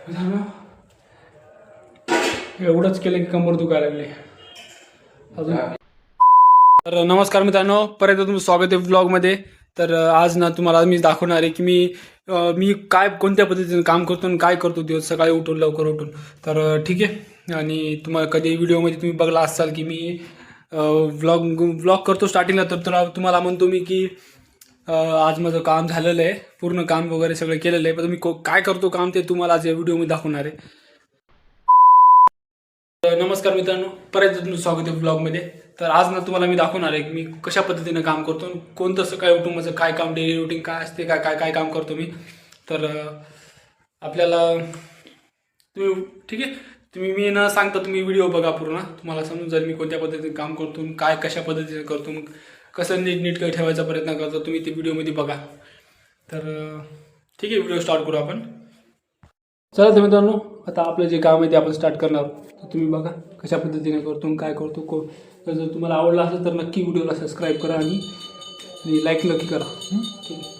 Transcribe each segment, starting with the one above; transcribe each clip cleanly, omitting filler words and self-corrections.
मित्रांनो एवढंच केलं की कंबर दुखायला लागले अजून। तर नमस्कार मित्रांनो, परत तुमचं स्वागत आहे ब्लॉगमध्ये। तर आज ना तुम्हाला मी दाखवणार आहे की मी काय कोणत्या पद्धतीने काम करतो आणि काय करतो दिवस सकाळी उठून लवकर उठून। तर ठीक आहे, आणि तुम्हाला कधी व्हिडिओमध्ये तुम्ही बघला असाल की मी व्लॉग करतो स्टार्टिंगला, तर तुम्हाला म्हणतो मी की आज माझं काम झालेलं आहे, पूर्ण काम वगैरे सगळं केलेलं आहे, पण मी काय करतो काम ते तुम्हाला आज या व्हिडिओमध्ये दाखवणार आहे। नमस्कार मित्रांनो, परत तुमचं स्वागत आहे ब्लॉगमध्ये। तर आज ना तुम्हाला मी दाखवणार आहे की मी कशा पद्धतीने काम करतो, कोणतं सकाळी उठून माझं काय काम, डेली रुटीन काय असते, काय काय काय काम करतो मी। तर आपल्याला तुम्ही ठीक आहे, तुम्ही मी न सांगता तुम्ही व्हिडिओ बघा पूर्ण, तुम्हाला समजून जाईल मी कोणत्या पद्धतीने काम करतो, काय कशा पद्धतीने करतो, मग कसं नीटनेटकं ठेवायचा प्रयत्न करतो, तुम्ही ते व्हिडिओमध्ये बघा। तर ठीक आहे, व्हिडिओ स्टार्ट करू आपण। चला तर मित्रांनो, आता आपलं जे काम आहे ते आपण स्टार्ट करणार आहोत। तर तुम्ही बघा कशा पद्धतीने करतो, काय करतो। तर जर तुम्हाला आवडला असेल तर नक्की व्हिडिओला सबस्क्राईब करा आणि लाईक नक्की करा। ठीक आहे।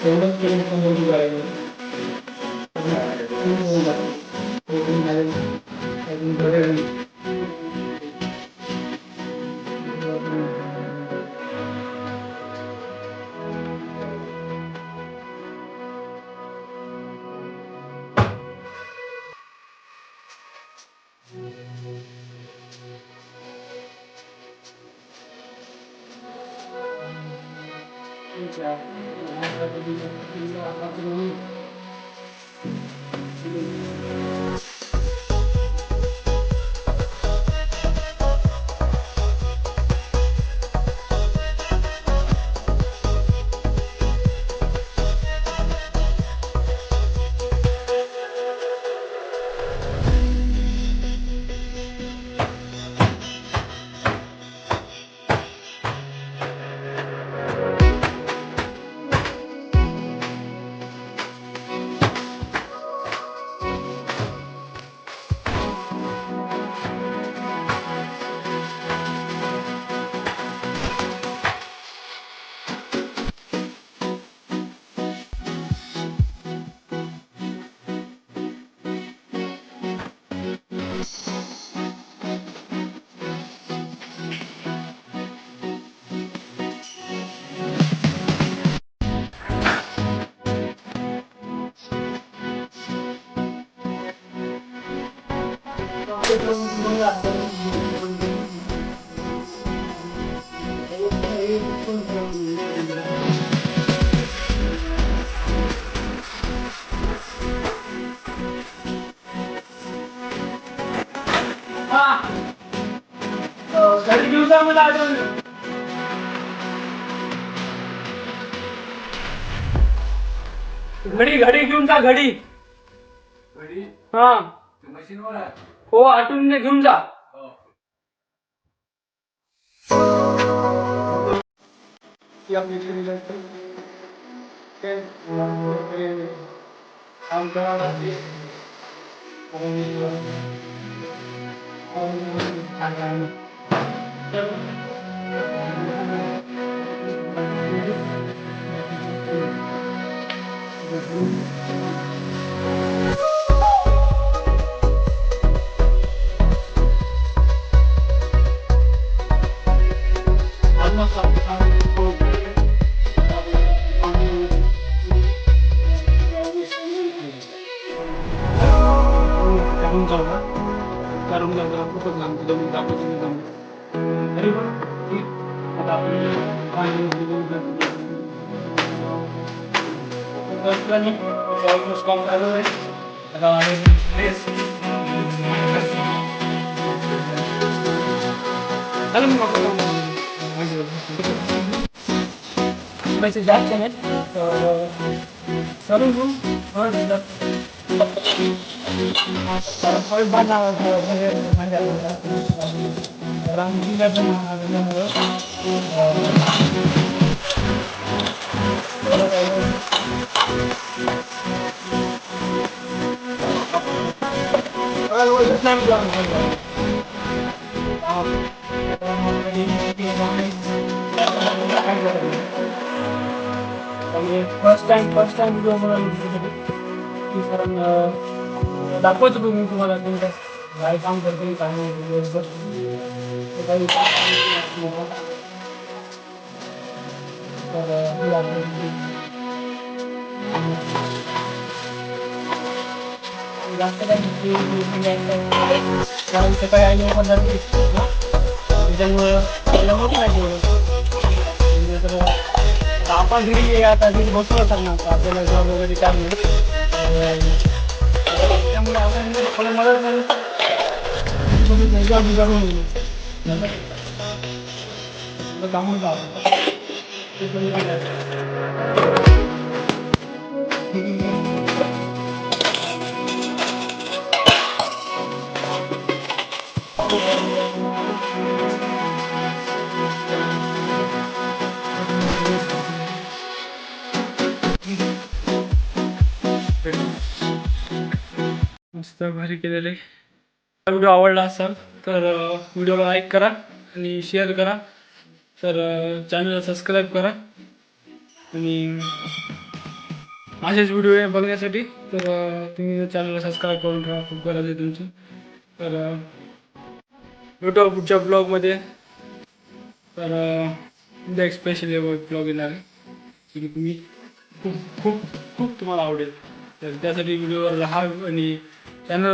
एवढंच केलं पण एवढी करायचं घरी घेऊन जा मला आठवण घडी घडी घेऊन जा घडी हा मशीनवर हो आठवून घेऊन जा पैसे जास्त आहेत करून घेऊ फर्स्ट टाइम व्हिडिओ दाखवतो तुम्ही तुम्हाला काय काम करते काय नाही जास्त कारण सकाळी आले पदार्थ त्याच्यामुळं त्याला मोठी माहिती म्हणजे तर आता आपण घरी आता घरी बसलो असाल ना तर आपल्याला जॉब वगैरे काम नाही त्यामुळे आपण थोडं मदत कामून मस्त भारी केलेले. व्हिडिओ आवडला असाल तर व्हिडिओला लाईक करा आणि शेअर करा. तर चॅनलला सबस्क्राईब करा आणि असेच व्हिडिओ बघण्यासाठी तर तुम्ही चॅनलला सबस्क्राईब करून ठेवा. खूप गरज आहे तुमची. तर भेटू पुढच्या ब्लॉगमध्ये. तर उद्या एक स्पेशल ब्लॉग येणार आहे की तुम्ही खूप खूप खूप तुम्हाला आवडेल. तर त्यासाठी व्हिडिओवर राहा आणि चॅनल